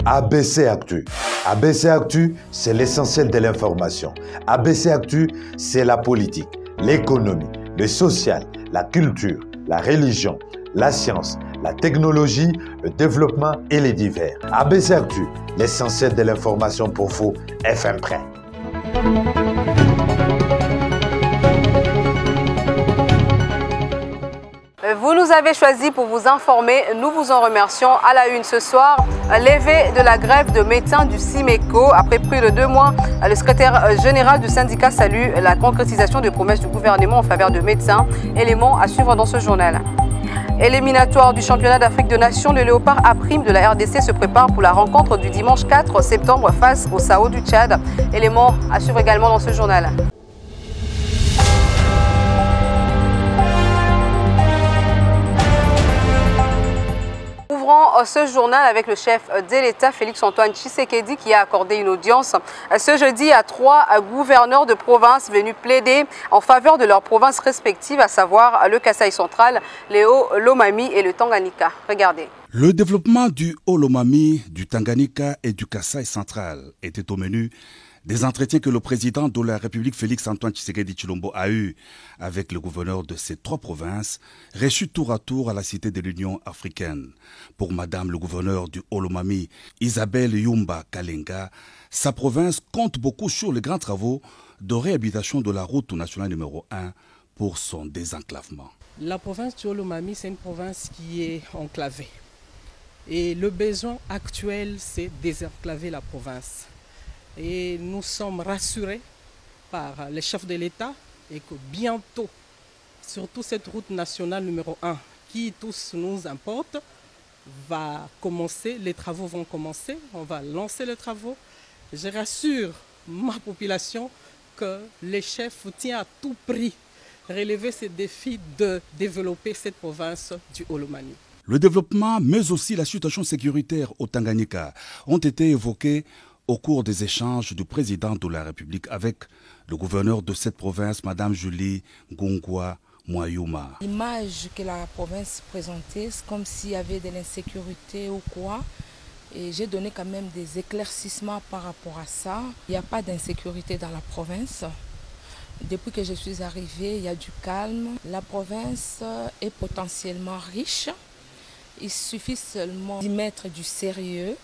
ABC Actu. ABC Actu, c'est l'essentiel de l'information. ABC Actu, c'est la politique, l'économie, le social, la culture, la religion, la science, la technologie, le développement et les divers. ABC Actu, l'essentiel de l'information pour vous, FM Prêt. Vous nous avez choisi pour vous informer. Nous vous en remercions. À la une ce soir, levée de la grève de médecins du CIMECO. Après plus de 2 mois, le secrétaire général du syndicat salue la concrétisation des promesses du gouvernement en faveur de médecins. Éléments à suivre dans ce journal. Éliminatoire du championnat d'Afrique de Nations, le Léopard A' de la RDC se prépare pour la rencontre du dimanche 4 septembre face au Sao du Tchad. Éléments à suivre également dans ce journal. Ouvrons ce journal avec le chef de l'État, Félix-Antoine Tshisekedi, qui a accordé une audience ce jeudi à 3 gouverneurs de province venus plaider en faveur de leurs provinces respectives, à savoir le Kasaï central, le Haut-Lomami et le Tanganyika. Regardez. Le développement du Haut-Lomami, du Tanganyika et du Kasaï central était au menu des entretiens que le président de la République, Félix-Antoine Tshisekedi Tshilombo, a eu avec le gouverneur de ces 3 provinces, reçus tour à tour à la Cité de l'Union africaine. Pour Madame le gouverneur du Haut-Lomami, Isabelle Yumba Kalenga, sa province compte beaucoup sur les grands travaux de réhabilitation de la route nationale numéro 1 pour son désenclavement. La province du Haut-Lomami, c'est une province qui est enclavée. Et le besoin actuel, c'est désenclaver la province. Et nous sommes rassurés par les chefs de l'État et que bientôt, surtout cette route nationale numéro 1 qui tous nous importe, va commencer, les travaux vont commencer, on va lancer les travaux. Je rassure ma population que les chefs tiennent à tout prix relever ce défi de développer cette province du Haut-Lomami. Le développement, mais aussi la situation sécuritaire au Tanganyika ont été évoqués au cours des échanges du président de la République avec le gouverneur de cette province, Mme Julie Ngungwa Mwayuma. L'image que la province présentait, c'est comme s'il y avait de l'insécurité ou quoi. Et j'ai donné quand même des éclaircissements par rapport à ça. Il n'y a pas d'insécurité dans la province. Depuis que je suis arrivée, il y a du calme. La province est potentiellement riche. Il suffit seulement d'y mettre du sérieux.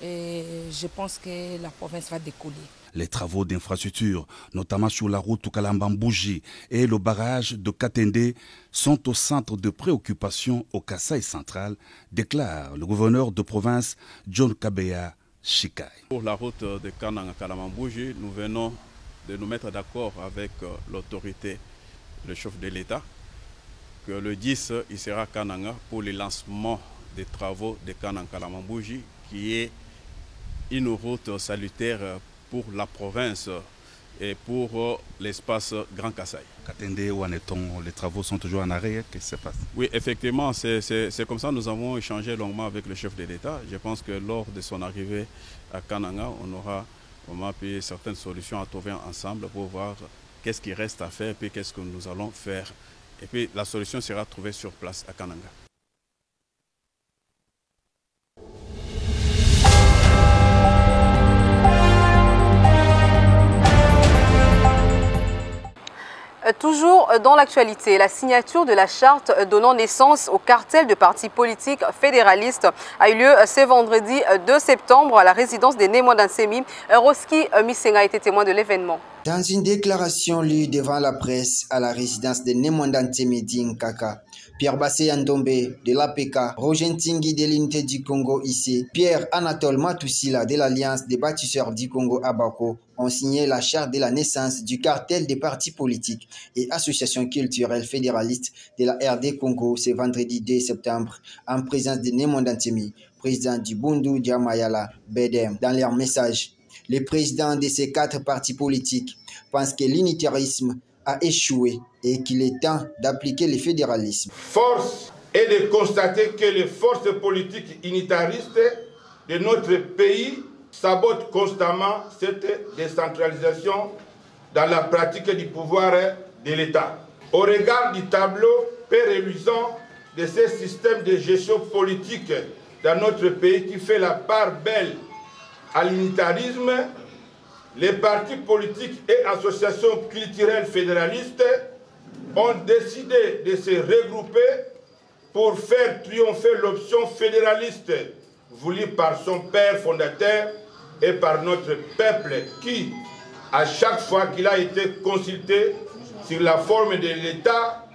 Et je pense que la province va décoller. Les travaux d'infrastructure, notamment sur la route Kalambambouji et le barrage de Katende, sont au centre de préoccupation au Kasaï central, déclare le gouverneur de province John Kabeya Shikai. Pour la route de Kalambambouji, nous venons de nous mettre d'accord avec l'autorité, le chef de l'État, que le 10, il sera à Kananga pour le lancement des travaux de Kalambambouji, qui est une route salutaire pour la province et pour l'espace Grand Kasaï. Katende, où en est-on? Les travaux sont toujours en arrêt. Qu'est-ce qui se passe? Oui, effectivement, c'est comme ça. Nous avons échangé longuement avec le chef de l'État. Je pense que lors de son arrivée à Kananga, on aura pu certaines solutions à trouver ensemble pour voir qu'est-ce qui reste à faire et puis qu'est-ce que nous allons faire. Et puis la solution sera trouvée sur place à Kananga. Toujours dans l'actualité, la signature de la charte donnant naissance au cartel de partis politiques fédéralistes a eu lieu ce vendredi 2 septembre à la résidence des Némo-Dansemi. Roski Misenga a été témoin de l'événement. Dans une déclaration lue devant la presse à la résidence de Némo-Dansemi Kaka, Pierre Bassé Ndombe de l'APK, Roger Ntingi de l'Unité du Congo IC, Pierre Anatole Matousila de l'Alliance des bâtisseurs du Congo Abako ont signé la charte de la naissance du cartel des partis politiques et associations culturelles fédéralistes de la RD Congo ce vendredi 2 septembre en présence de Némo-Dansemi, président du Bundu Diamayala Bedem. Dans leur message, les présidents de ces 4 partis politiques pensent que l'unitarisme a échoué et qu'il est temps d'appliquer le fédéralisme. Force est de constater que les forces politiques unitaristes de notre pays sabotent constamment cette décentralisation dans la pratique du pouvoir de l'État. Au regard du tableau peu reluisant de ces systèmes de gestion politique dans notre pays qui fait la part belle à l'unitarisme, les partis politiques et associations culturelles fédéralistes ont décidé de se regrouper pour faire triompher l'option fédéraliste voulue par son père fondateur et par notre peuple qui, à chaque fois qu'il a été consulté sur la forme de l'État,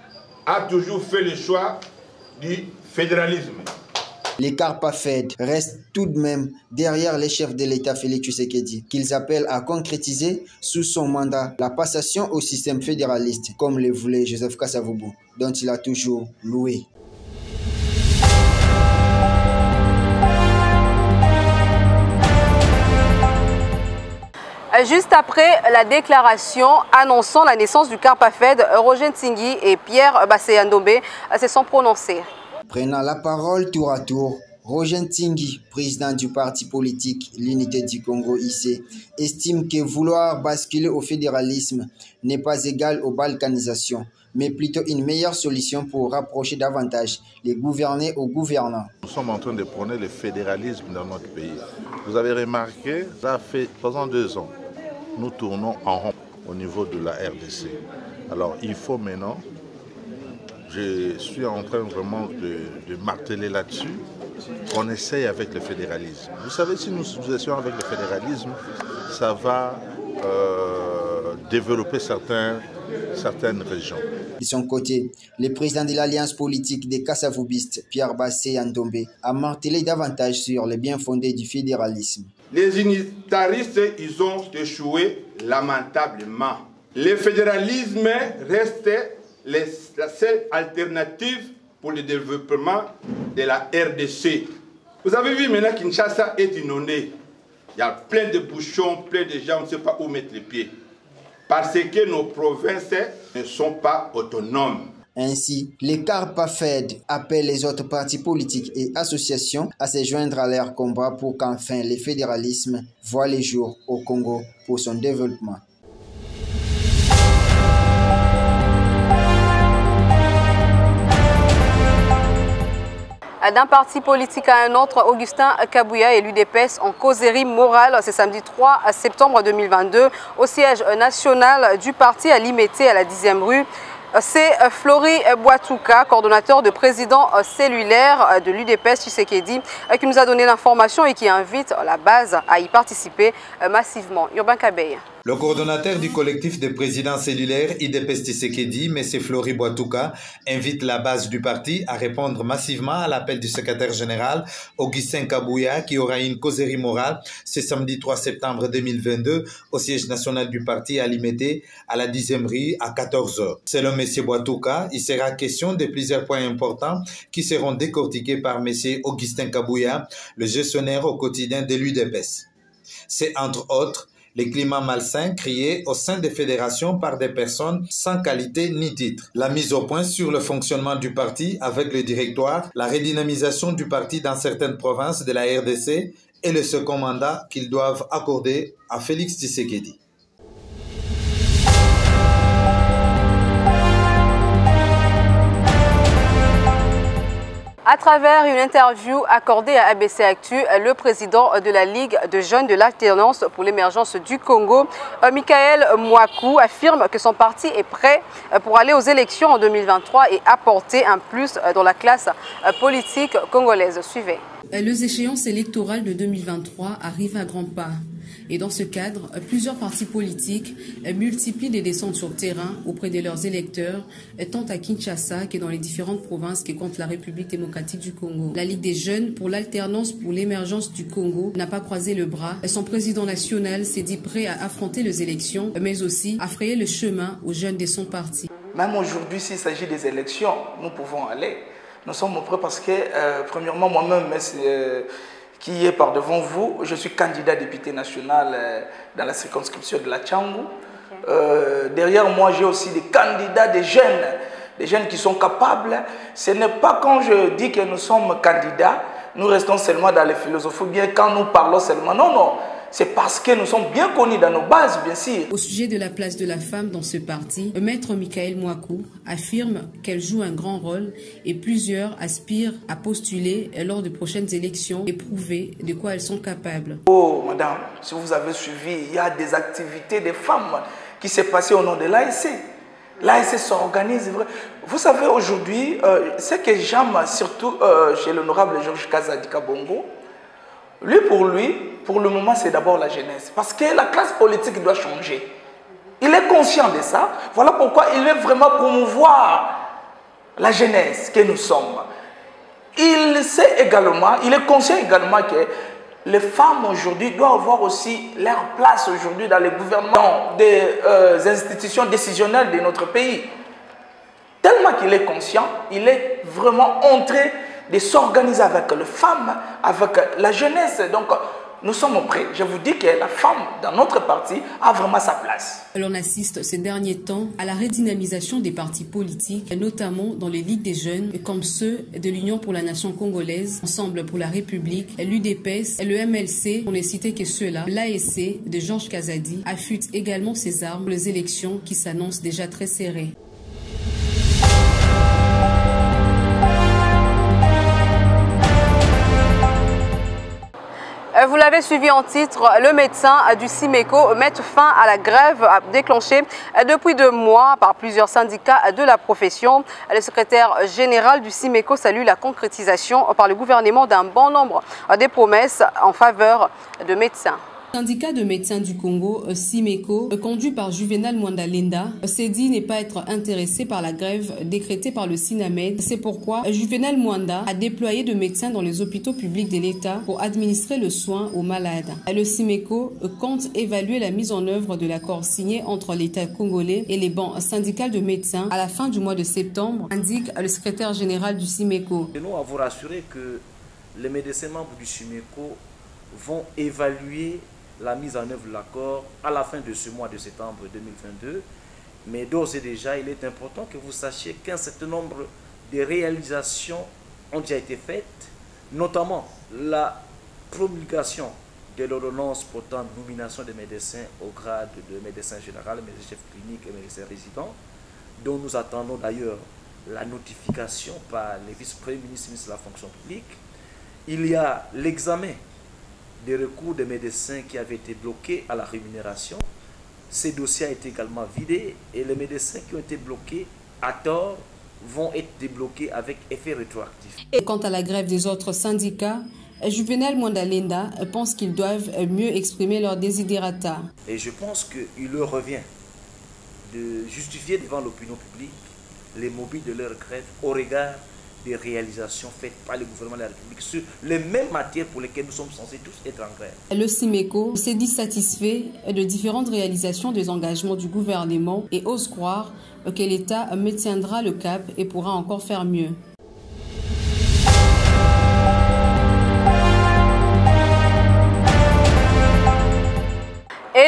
a toujours fait le choix du fédéralisme. Les CARPAFED restent tout de même derrière les chefs de l'État Félix Tshisekedi, qu'ils appellent à concrétiser sous son mandat la passation au système fédéraliste, comme le voulait Joseph Kasavubu, dont il a toujours loué. Juste après la déclaration annonçant la naissance du CARPAFED, Roger Ntingi et Pierre Bassé Ndombe se sont prononcés. Prenant la parole tour à tour, Roger Ntingi, président du parti politique l'Unité du Congo IC, estime que vouloir basculer au fédéralisme n'est pas égal aux balkanisations, mais plutôt une meilleure solution pour rapprocher davantage les gouvernés aux gouvernants. Nous sommes en train de prôner le fédéralisme dans notre pays. Vous avez remarqué, ça fait pendant 2 ans, nous tournons en rond au niveau de la RDC. Alors il faut maintenant, je suis en train vraiment de marteler là-dessus, qu'on essaye avec le fédéralisme. Vous savez, si nous essayons avec le fédéralisme, ça va développer certaines régions. De son côté, le président de l'Alliance politique des Kassavoubistes, Pierre Bassé Ndombe, a martelé davantage sur le bien fondé du fédéralisme. Les unitaristes, ils ont échoué lamentablement. Le fédéralisme reste la seule alternative pour le développement de la RDC. Vous avez vu maintenant Kinshasa est inondée. Il y a plein de bouchons, plein de gens, on ne sait pas où mettre les pieds. Parce que nos provinces ne sont pas autonomes. Ainsi, les CARPAFED appellent les autres partis politiques et associations à se joindre à leur combat pour qu'enfin le fédéralisme voit les jours au Congo pour son développement. D'un parti politique à un autre, Augustin Kabouya et l'UDPS en causerie morale ce samedi 3 septembre 2022 au siège national du parti à Limete à la 10e rue. C'est Flory Boitouka, coordonnateur de président cellulaire de l'UDPS Tshisekedi, qui nous a donné l'information et qui invite la base à y participer massivement. Urbain Kabeya. Le coordonnateur du collectif des présidents cellulaires UDPS Tshisekedi, M. Flory Boitouka, invite la base du parti à répondre massivement à l'appel du secrétaire général Augustin Kabouya qui aura une causerie morale ce samedi 3 septembre 2022 au siège national du parti à Limete à la 10e rue à 14 h. Selon M. Boitouka, il sera question de plusieurs points importants qui seront décortiqués par M. Augustin Kabouya, le gestionnaire au quotidien de l'UDPS. C'est entre autres les climats malsains créés au sein des fédérations par des personnes sans qualité ni titre, la mise au point sur le fonctionnement du parti avec le directoire, la redynamisation du parti dans certaines provinces de la RDC et le second mandat qu'ils doivent accorder à Félix Tshisekedi. À travers une interview accordée à ABC Actu, le président de la Ligue de jeunes de l'alternance pour l'émergence du Congo, Michael Mwaku, affirme que son parti est prêt pour aller aux élections en 2023 et apporter un plus dans la classe politique congolaise. Suivez. Les échéances électorales de 2023 arrivent à grands pas. Et dans ce cadre, plusieurs partis politiques multiplient des descentes sur terrain auprès de leurs électeurs, tant à Kinshasa que dans les différentes provinces qui comptent la République démocratique du Congo. La Ligue des jeunes pour l'alternance pour l'émergence du Congo n'a pas croisé le bras. Son président national s'est dit prêt à affronter les élections, mais aussi à frayer le chemin aux jeunes de son parti. Même aujourd'hui, s'il s'agit des élections, nous pouvons aller. Nous sommes prêts parce que, premièrement, moi-même, qui est par devant vous, je suis candidat député national dans la circonscription de la Tchangou. Derrière moi, j'ai aussi des candidats, des jeunes qui sont capables. Ce n'est pas quand je dis que nous sommes candidats, nous restons seulement dans les philosophies, ou bien quand nous parlons seulement. Non, non. c'est parce que nous sommes bien connus dans nos bases, bien sûr. Au sujet de la place de la femme dans ce parti, Maître Michael Mouakou affirme qu'elle joue un grand rôle et plusieurs aspirent à postuler lors de prochaines élections et prouver de quoi elles sont capables. Oh, madame, si vous avez suivi, il y a des activités des femmes qui s'est passé au nom de l'ASC. L'ASC s'organise. Vous savez, aujourd'hui, ce que j'aime surtout chez l'honorable Georges Kazadi Kabongo, pour lui, pour le moment, c'est d'abord la jeunesse. Parce que la classe politique doit changer. Il est conscient de ça. Voilà pourquoi il veut vraiment promouvoir la jeunesse que nous sommes. Il sait également, il est conscient également que les femmes aujourd'hui doivent avoir aussi leur place aujourd'hui dans les gouvernements des institutions décisionnelles de notre pays. Tellement qu'il est conscient, il est vraiment entré de s'organiser avec les femmes, avec la jeunesse. Donc, nous sommes prêts. Je vous dis que la femme dans notre parti a vraiment sa place. L'on assiste ces derniers temps à la redynamisation des partis politiques, notamment dans les ligues des jeunes, comme ceux de l'Union pour la nation congolaise, Ensemble pour la République, l'UDPS, le MLC, pour ne citer que ceux-là. L'ASC de Georges Kazadi affûte également ses armes pour les élections qui s'annoncent déjà très serrées. Vous l'avez suivi en titre, le médecin du SIMECO met fin à la grève déclenchée depuis 2 mois par plusieurs syndicats de la profession. Le secrétaire général du SIMECO salue la concrétisation par le gouvernement d'un bon nombre des promesses en faveur de médecins. Le syndicat de médecins du Congo, SIMECO, conduit par Juvenal Mwandalenda, s'est dit ne pas être intéressé par la grève décrétée par le SINAMED. C'est pourquoi Juvenal Mwanda a déployé de médecins dans les hôpitaux publics de l'État pour administrer le soin aux malades. Le SIMECO compte évaluer la mise en œuvre de l'accord signé entre l'État congolais et les bancs syndicales de médecins à la fin du mois de septembre, indique le secrétaire général du SIMECO. Nous, à vous rassurer que les médecins membres du SIMECO vont évaluer la mise en œuvre de l'accord à la fin de ce mois de septembre 2022. Mais d'ores et déjà, il est important que vous sachiez qu'un certain nombre de réalisations ont déjà été faites, notamment la promulgation de l'ordonnance portant nomination des médecins au grade de médecin général, médecin chef clinique et médecin résident, dont nous attendons d'ailleurs la notification par les vice-premiers ministres de la fonction publique. Il y a l'examen des recours des médecins qui avaient été bloqués à la rémunération. Ces dossiers ont été également vidés et les médecins qui ont été bloqués à tort vont être débloqués avec effet rétroactif. Et quant à la grève des autres syndicats, Juvenal Mwandalenda pense qu'ils doivent mieux exprimer leurs desiderata. Et je pense qu'il leur revient de justifier devant l'opinion publique les mobiles de leur grève au regard des réalisations faites par le gouvernement de la République sur les mêmes matières pour lesquelles nous sommes censés tous être en grève. Le SIMECO s'est dit satisfait de différentes réalisations des engagements du gouvernement et ose croire que l'État maintiendra le cap et pourra encore faire mieux.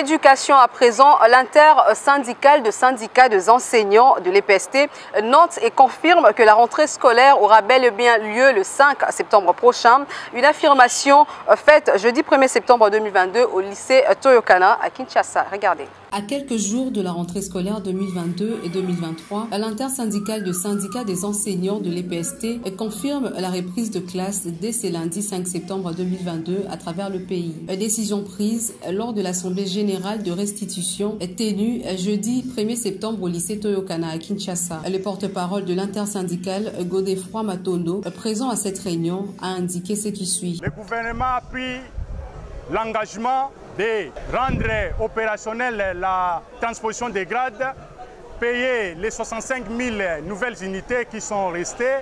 Éducation à présent, l'intersyndicale de syndicats des enseignants de l'EPST note et confirme que la rentrée scolaire aura bel et bien lieu le 5 septembre prochain. Une affirmation faite jeudi 1er septembre 2022 au lycée Toyokana à Kinshasa. Regardez. À quelques jours de la rentrée scolaire 2022 et 2023, l'intersyndicale de syndicats des enseignants de l'EPST confirme la reprise de classe dès ce lundi 5 septembre 2022 à travers le pays. Décision prise lors de l'Assemblée générale de restitution tenue jeudi 1er septembre au lycée Toyokana à Kinshasa. Le porte-parole de l'intersyndicale, Godefroy Matondo, présent à cette réunion, a indiqué ce qui suit. Le gouvernement a pris l'engagement de rendre opérationnelle la transposition des grades, payer les 65 000 nouvelles unités qui sont restées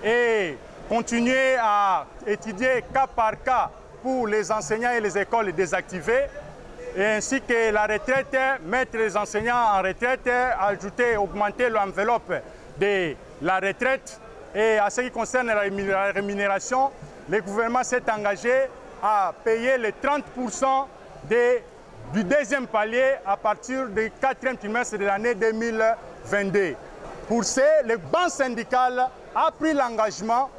et continuer à étudier cas par cas pour les enseignants et les écoles désactivées, et ainsi que la retraite, mettre les enseignants en retraite, ajouter, augmenter l'enveloppe de la retraite. Et à ce qui concerne la rémunération, le gouvernement s'est engagé à payer les 30% du deuxième palier à partir du 4e trimestre de l'année 2022. Pour ce, le banc syndical a pris l'engagement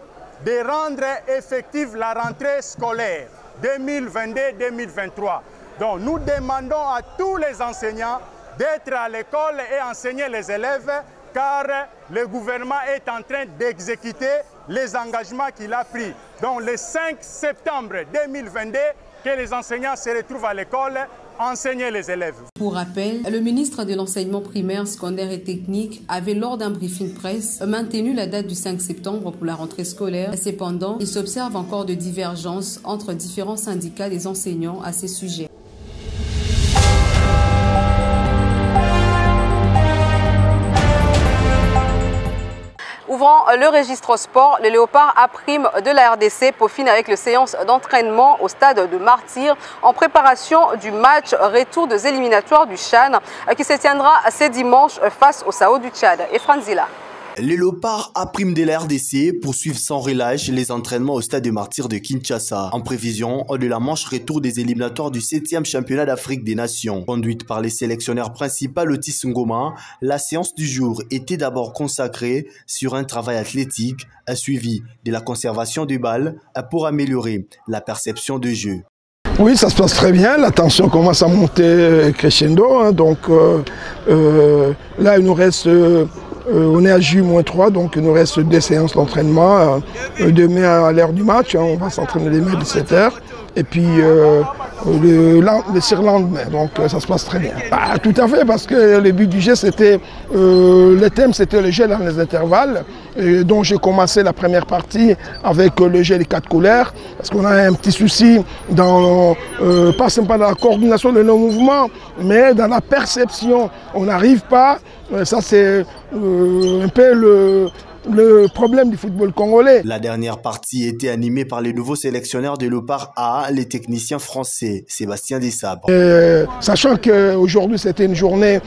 de rendre effective la rentrée scolaire 2022-2023. Donc nous demandons à tous les enseignants d'être à l'école et enseigner les élèves, car le gouvernement est en train d'exécuter les engagements qu'il a pris. Donc le 5 septembre 2022, que les enseignants se retrouvent à l'école, enseigner les élèves. Pour rappel, le ministre de l'enseignement primaire, secondaire et technique avait lors d'un briefing presse maintenu la date du 5 septembre pour la rentrée scolaire. Cependant, il s'observe encore de divergences entre différents syndicats des enseignants à ces sujets. Ouvrant le registre sport, le Léopard A' de la RDC peaufine avec les séances d'entraînement au stade de Martyr en préparation du match retour des éliminatoires du Chan qui se tiendra ce dimanche face au Sao du Tchad. Et Franzila. Les Léopards A' de la RDC poursuivent sans relâche les entraînements au stade de Martyr de Kinshasa en prévision de la manche retour des éliminatoires du 7e championnat d'Afrique des Nations. Conduite par les sélectionneurs principaux Otis Ngoma, la séance du jour était d'abord consacrée sur un travail athlétique suivi de la conservation du bal pour améliorer la perception de jeu. Oui, ça se passe très bien, la tension commence à monter crescendo, hein, donc là il nous reste... on est à J-3, donc il nous reste 2 séances d'entraînement. Demain à l'heure du match, on va s'entraîner demain à 17h. Et puis le surlendemain, donc ça se passe très bien. Bah, tout à fait, parce que le but du jeu, c'était, le thème c'était le jeu dans les intervalles. Donc j'ai commencé la première partie avec le jeu des 4 couleurs, parce qu'on a un petit souci dans, pas simplement dans la coordination de nos mouvements, mais dans la perception. On n'arrive pas, ça c'est un peu le problème du football congolais. La dernière partie était animée par les nouveaux sélectionneurs de Léopard A, les techniciens français, Sébastien Desabre. Sachant qu'aujourd'hui c'était une journée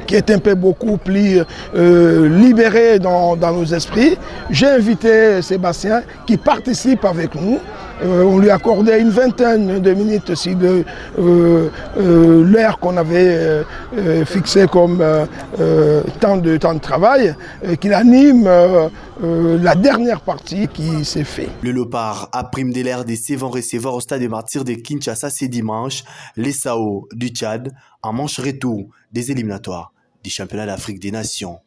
qui est un peu beaucoup plus libérée dans nos esprits, j'ai invité Sébastien qui participe avec nous. On lui accordait une vingtaine de minutes aussi de l'heure qu'on avait fixée comme temps de travail, qu'il anime la dernière partie qui s'est faite. Le Léopard A' de la RDC vont recevoir au stade de Martyr de Kinshasa ce dimanche les Sao du Tchad en manche retour des éliminatoires du championnat d'Afrique des Nations.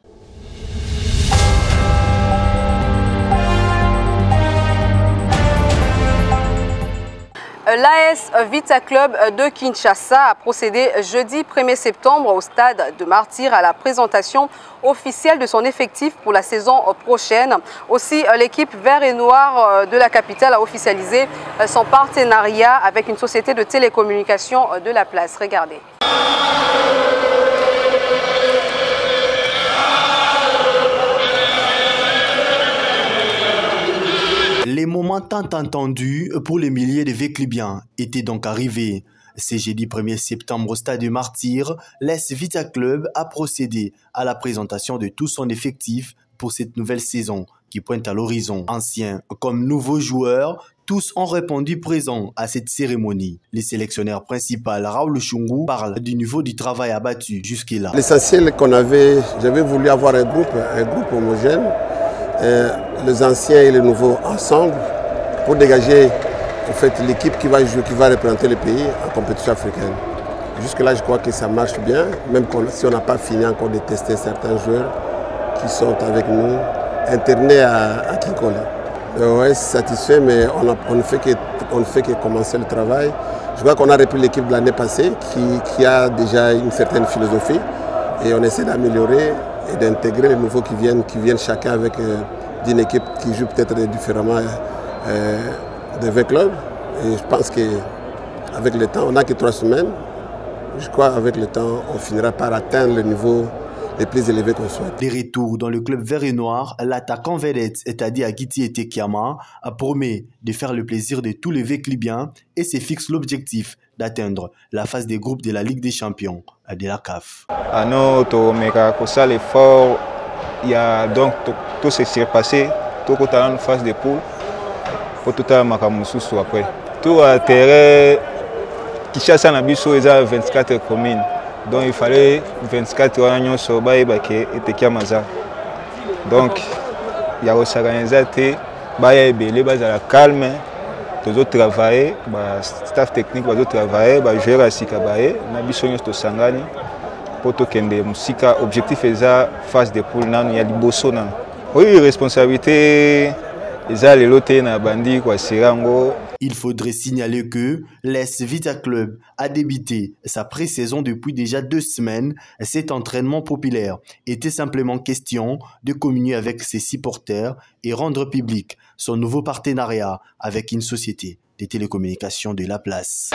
L'AS Vita Club de Kinshasa a procédé jeudi 1er septembre au stade de Martyr à la présentation officielle de son effectif pour la saison prochaine. Aussi, l'équipe vert et noir de la capitale a officialisé son partenariat avec une société de télécommunications de la place. Regardez. Les moments tant attendus pour les milliers de Véclubiens étaient donc arrivés. Ce jeudi 1er septembre au stade de Martyr, l'AS Vita Club a procédé à la présentation de tout son effectif pour cette nouvelle saison qui pointe à l'horizon. Anciens comme nouveaux joueurs, tous ont répondu présents à cette cérémonie. Les sélectionneurs principaux, Raoul Chungu, parle du niveau du travail abattu jusque-là. L'essentiel qu'on avait, j'avais voulu avoir un groupe homogène. Les anciens et les nouveaux ensemble pour dégager en fait, l'équipe qui va jouer, qui va représenter le pays en compétition africaine. Jusque-là, je crois que ça marche bien, même si on n'a pas fini encore de tester certains joueurs qui sont avec nous, internés à Kikole. Ouais, c'est satisfait, mais on ne fait que commencer le travail. Je crois qu'on a repris l'équipe de l'année passée qui a déjà une certaine philosophie et on essaie d'améliorer et d'intégrer les nouveaux qui viennent chacun avec d'une équipe qui joue peut-être différemment des 20 clubs. Et je pense qu'avec le temps, on n'a que 3 semaines. Je crois qu'avec le temps, on finira par atteindre le niveau les plus élevés qu'on souhaite. Les retours dans le club vert et noir, l'attaquant vedette, c'est-à-dire Agiti Etekiama, promet de faire le plaisir de tous les Véclubiens et se fixe l'objectif d'atteindre la phase des groupes de la Ligue des Champions de la CAF. À notre l'effort, il y a donc tout ce qui s'est passé, tout le temps en phase de poule, pour tout le monde après. Tout à terre, Kinshasa Nabiso, il y a 24 communes. Donc il fallait 24 ans sur Etekiamaza. Donc il y a aussi organisé, il y a la calme, Nous travaillons, le staff technique va travailler, gérer la Sikabaye, nous avons besoin de Sangani pour que le objectif est la phase de poule, il y a des bossons. Oui, responsabilité, les lotés na bandi quoi Sirango. Il faudrait signaler que l'AS Vita Club a débuté sa pré-saison depuis déjà 2 semaines. Cet entraînement populaire était simplement question de communier avec ses supporters et rendre public son nouveau partenariat avec une société de télécommunications de la place.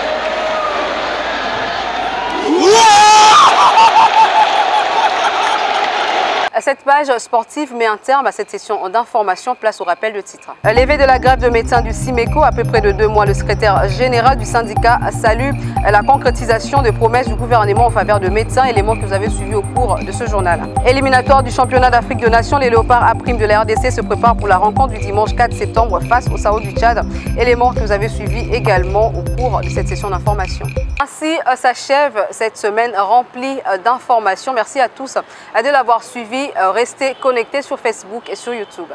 Cette page sportive met un terme à cette session d'information. Place au rappel de titre. Levé de la grève de médecins du SIMECO, à peu près de 2 mois, le secrétaire général du syndicat salue la concrétisation des promesses du gouvernement en faveur de médecins, éléments que vous avez suivis au cours de ce journal. Éliminatoire du championnat d'Afrique de Nations, les Léopards à prime de la RDC se préparent pour la rencontre du dimanche 4 septembre face au Sao du Tchad, éléments que vous avez suivis également au cours de cette session d'information. Ainsi s'achève cette semaine remplie d'informations. Merci à tous de l'avoir suivi. Restez connectés sur Facebook et sur YouTube.